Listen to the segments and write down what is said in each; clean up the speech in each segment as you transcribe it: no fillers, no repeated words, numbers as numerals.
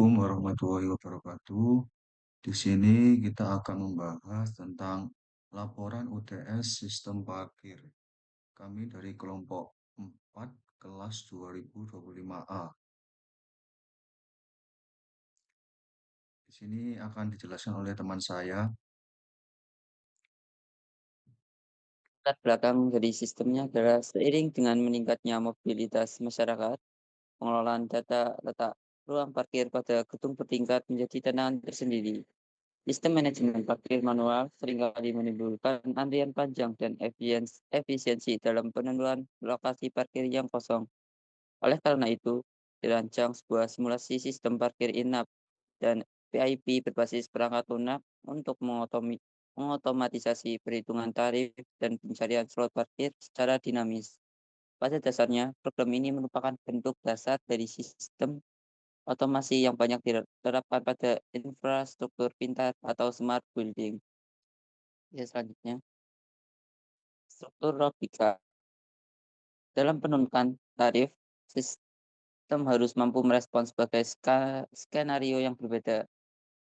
Assalamualaikum warahmatullahi wabarakatuh. Di sini kita akan membahas tentang laporan UTS Sistem Parkir. Kami dari kelompok 4 kelas 2025A. Di sini akan dijelaskan oleh teman saya. Latar belakang dari sistemnya adalah seiring dengan meningkatnya mobilitas masyarakat, pengelolaan data letak ruang parkir pada gedung bertingkat menjadi tantangan tersendiri. Sistem manajemen parkir manual seringkali menimbulkan antrian panjang dan efisiensi dalam penentuan lokasi parkir yang kosong. Oleh karena itu, dirancang sebuah simulasi sistem parkir in-app dan PIP berbasis perangkat lunak untuk mengotomatisasi perhitungan tarif dan pencarian slot parkir secara dinamis. Pada dasarnya, program ini merupakan bentuk dasar dari sistem otomasi yang banyak diterapkan pada infrastruktur pintar atau smart building. Ya, selanjutnya, struktur logika. Dalam penentuan tarif, sistem harus mampu merespons sebagai skenario yang berbeda.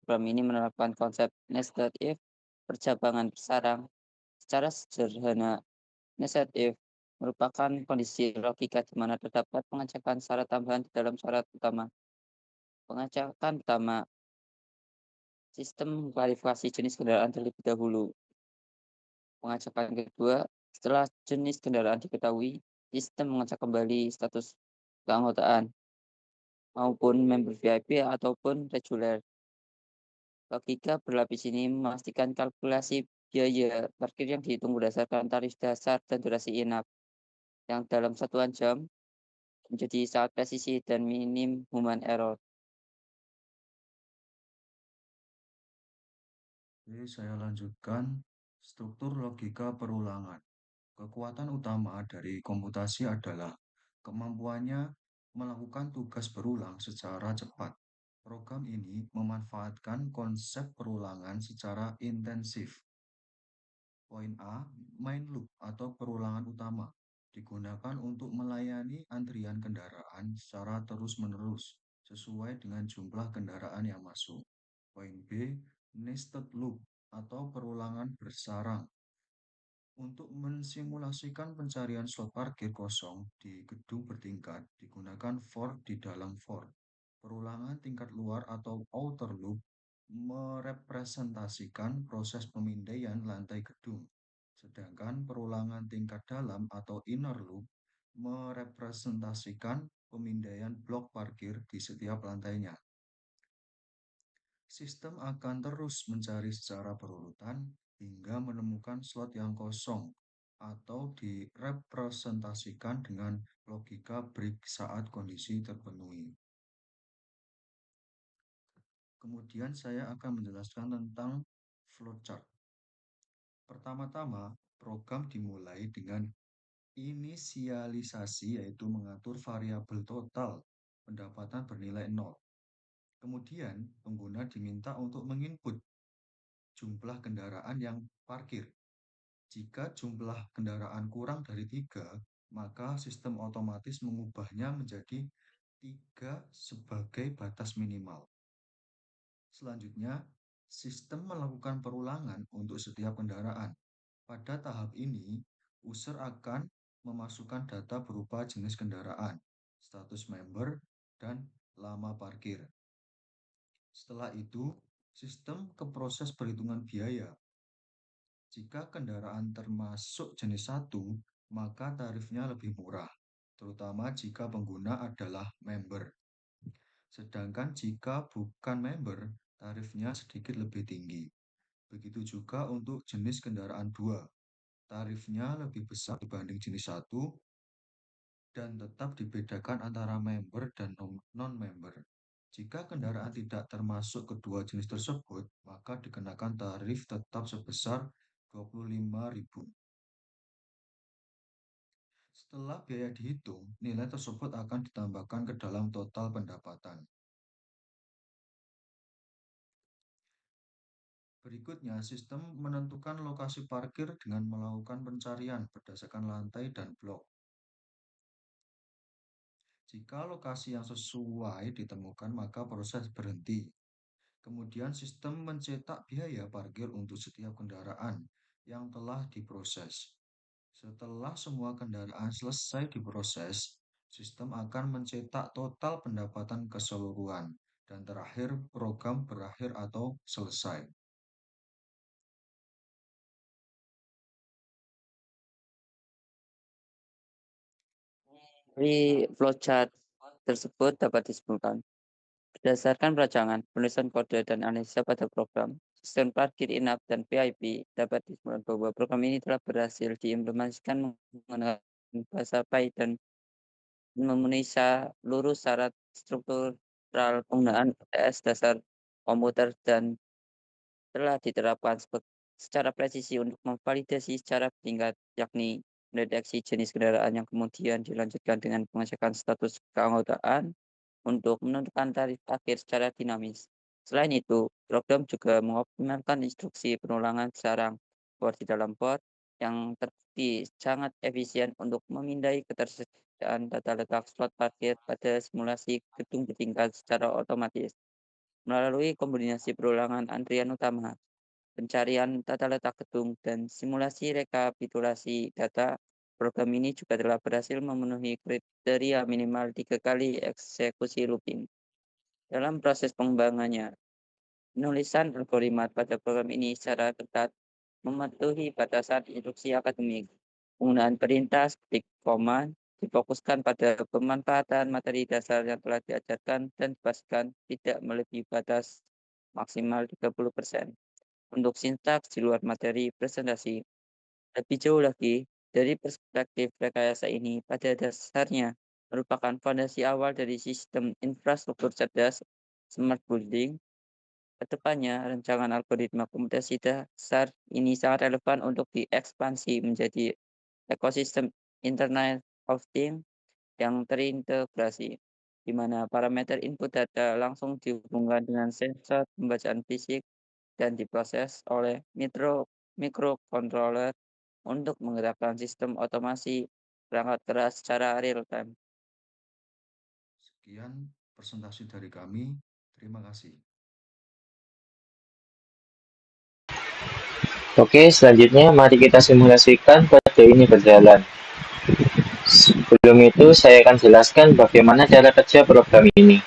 Program ini menerapkan konsep nested if, percabangan bersarang. Secara sederhana, nested if merupakan kondisi logika di mana terdapat pengecekan syarat tambahan di dalam syarat utama. Pengecekan pertama, sistem klarifikasi jenis kendaraan terlebih dahulu. Pengecekan kedua, setelah jenis kendaraan diketahui, sistem mengecek kembali status keanggotaan maupun member VIP ataupun reguler. Logika berlapis ini memastikan kalkulasi biaya parkir yang dihitung berdasarkan tarif dasar dan durasi inap yang dalam satuan jam menjadi sangat presisi dan minim human error. Oke, saya lanjutkan struktur logika perulangan. Kekuatan utama dari komputasi adalah kemampuannya melakukan tugas berulang secara cepat. Program ini memanfaatkan konsep perulangan secara intensif. Poin A, main loop atau perulangan utama digunakan untuk melayani antrian kendaraan secara terus-menerus sesuai dengan jumlah kendaraan yang masuk. Poin B, nested loop atau perulangan bersarang untuk mensimulasikan pencarian slot parkir kosong di gedung bertingkat, digunakan for di dalam for. Perulangan tingkat luar atau outer loop merepresentasikan proses pemindaian lantai gedung, sedangkan perulangan tingkat dalam atau inner loop merepresentasikan pemindaian blok parkir di setiap lantainya. Sistem akan terus mencari secara berurutan hingga menemukan slot yang kosong atau direpresentasikan dengan logika break saat kondisi terpenuhi. Kemudian saya akan menjelaskan tentang flowchart. Pertama-tama, program dimulai dengan inisialisasi yaitu mengatur variabel total pendapatan bernilai 0. Kemudian, pengguna diminta untuk menginput jumlah kendaraan yang parkir. Jika jumlah kendaraan kurang dari 3, maka sistem otomatis mengubahnya menjadi 3 sebagai batas minimal. Selanjutnya, sistem melakukan perulangan untuk setiap kendaraan. Pada tahap ini, user akan memasukkan data berupa jenis kendaraan, status member, dan lama parkir. Setelah itu, sistem ke proses perhitungan biaya. Jika kendaraan termasuk jenis 1, maka tarifnya lebih murah, terutama jika pengguna adalah member. Sedangkan jika bukan member, tarifnya sedikit lebih tinggi. Begitu juga untuk jenis kendaraan 2, tarifnya lebih besar dibanding jenis 1 dan tetap dibedakan antara member dan non-member. Jika kendaraan tidak termasuk kedua jenis tersebut, maka dikenakan tarif tetap sebesar 25.000. Setelah biaya dihitung, nilai tersebut akan ditambahkan ke dalam total pendapatan. Berikutnya, sistem menentukan lokasi parkir dengan melakukan pencarian berdasarkan lantai dan blok. Jika lokasi yang sesuai ditemukan, maka proses berhenti. Kemudian sistem mencetak biaya parkir untuk setiap kendaraan yang telah diproses. Setelah semua kendaraan selesai diproses, sistem akan mencetak total pendapatan keseluruhan. Dan terakhir, program berakhir atau selesai. Dari flowchart tersebut dapat disimpulkan. Berdasarkan perancangan, penulisan kode, dan analisa pada program, sistem parkir in-app dan VIP dapat disimpulkan bahwa program ini telah berhasil diimplementasikan menggunakan bahasa Python dan memenuhi seluruh syarat struktural penggunaan UTS dasar komputer dan telah diterapkan secara presisi untuk memvalidasi secara bertingkat, yakni mendeteksi jenis kendaraan yang kemudian dilanjutkan dengan pengecekan status keanggotaan untuk menentukan tarif akhir secara dinamis. Selain itu, program juga mengoptimalkan instruksi penulangan sarang bor di dalam bot yang terbukti sangat efisien untuk memindai ketersediaan data letak slot parkir pada simulasi gedung bertingkat secara otomatis. Melalui kombinasi perulangan antrian utama, pencarian tata letak gedung, dan simulasi rekapitulasi data, program ini juga telah berhasil memenuhi kriteria minimal 3 kali eksekusi looping. Dalam proses pengembangannya, penulisan algoritma pada program ini secara ketat mematuhi batasan instruksi akademik. Penggunaan perintah seperti command difokuskan pada pemanfaatan materi dasar yang telah diajarkan dan dipastikan tidak melebihi batas maksimal 30%. Untuk sintaks di luar materi presentasi, lebih jauh lagi, dari perspektif rekayasa ini pada dasarnya merupakan fondasi awal dari sistem infrastruktur cerdas smart building. Kedepannya, rancangan algoritma komputasi dasar ini sangat relevan untuk diekspansi menjadi ekosistem Internet of Things yang terintegrasi, di mana parameter input data langsung dihubungkan dengan sensor pembacaan fisik dan diproses oleh microcontroller untuk menggerakkan sistem otomasi perangkat keras secara real time. Sekian presentasi dari kami. Terima kasih. Oke, selanjutnya mari kita simulasikan kode ini berjalan. Sebelum itu, saya akan jelaskan bagaimana cara kerja program ini.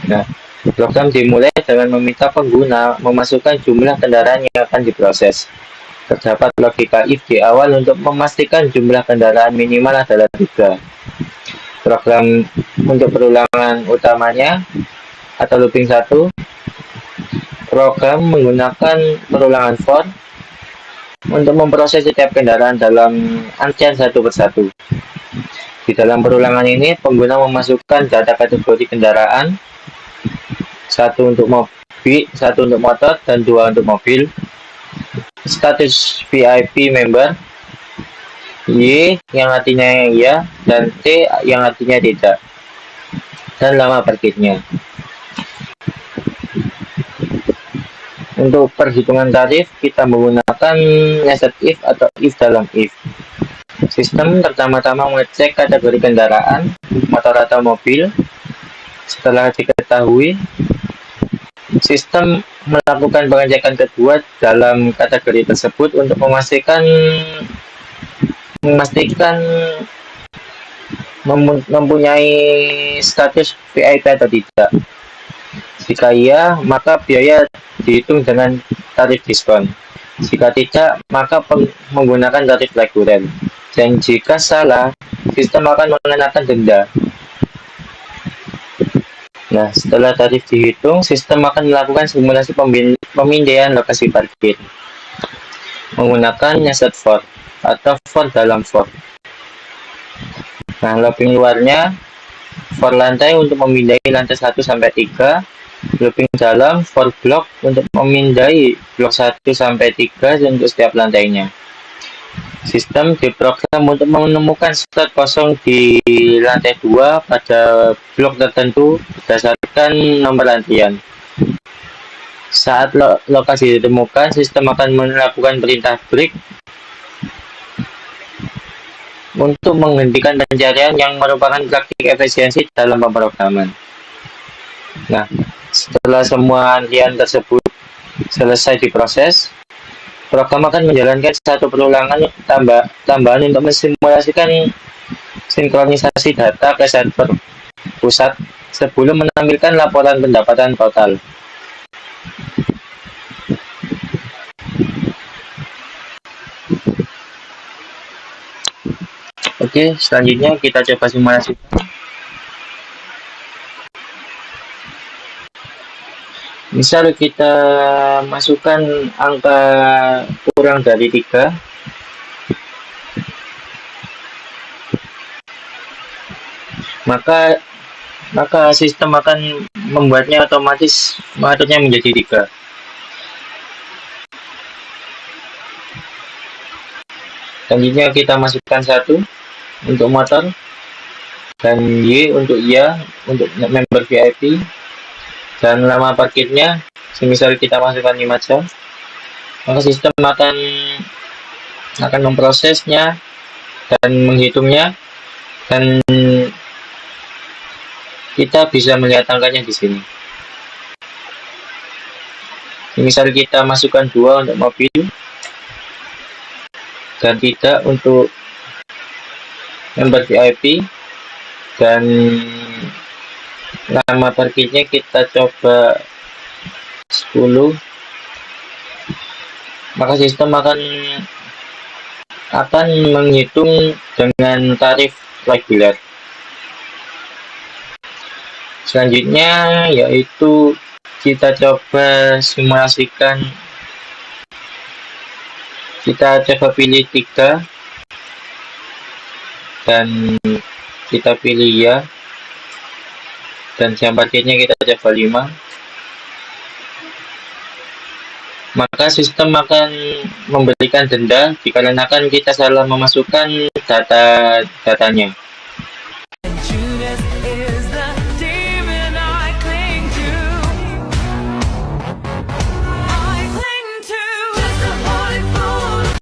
Nah, program dimulai dengan meminta pengguna memasukkan jumlah kendaraan yang akan diproses. Terdapat logika if di awal untuk memastikan jumlah kendaraan minimal adalah 3. Program untuk perulangan utamanya atau looping 1, program menggunakan perulangan for untuk memproses setiap kendaraan dalam antrian satu persatu. Di dalam perulangan ini, pengguna memasukkan data kategori kendaraan, satu untuk mobil, satu untuk motor, dan 2 untuk mobil. Status VIP member, Y yang artinya ya, dan T yang artinya tidak, dan lama parkirnya. Untuk perhitungan tarif, kita menggunakan nested if atau if dalam if. Sistem pertama-tama mengecek kategori kendaraan, motor atau mobil. Setelah diketahui, sistem melakukan pengecekan kedua dalam kategori tersebut untuk memastikan mempunyai status VIP atau tidak. Jika iya, maka biaya dihitung dengan tarif diskon. Jika tidak, maka menggunakan tarif reguler. Dan jika salah, sistem akan mengenakan denda. Nah, setelah tarif dihitung, sistem akan melakukan simulasi pemindaian lokasi parkir menggunakan nested for atau for dalam for. Nah, looping luarnya for lantai untuk memindai lantai 1 sampai 3, looping dalam for blok untuk memindai blok 1 sampai 3 untuk setiap lantainya. Sistem diprogram untuk menemukan slot kosong di lantai 2 pada blok tertentu berdasarkan nomor antrian. Saat lokasi ditemukan, sistem akan melakukan perintah break untuk menghentikan pencarian yang merupakan praktik efisiensi dalam pemrograman. Nah, setelah semua antrian tersebut selesai diproses, program akan menjalankan satu perulangan tambahan untuk mensimulasikan sinkronisasi data ke server pusat sebelum menampilkan laporan pendapatan total. Oke, selanjutnya kita coba simulasi. Misal kita masukkan angka kurang dari 3, maka sistem akan membuatnya otomatis mengaturnya menjadi 3. Selanjutnya kita masukkan 1 untuk motor dan Y untuk iya untuk member VIP, dan lama parkirnya semisal kita masukkan 5 jam, maka sistem akan memprosesnya dan menghitungnya, dan kita bisa melihat angkanya di sini. Misal kita masukkan 2 untuk mobil dan tidak untuk member VIP, dan lama parkirnya kita coba 10, maka sistem akan menghitung dengan tarif reguler. Selanjutnya yaitu kita coba simulasikan, kita coba pilih 3 dan kita pilih ya, dan jam parkirnya kita coba 5, maka sistem akan memberikan denda dikarenakan kita salah memasukkan datanya.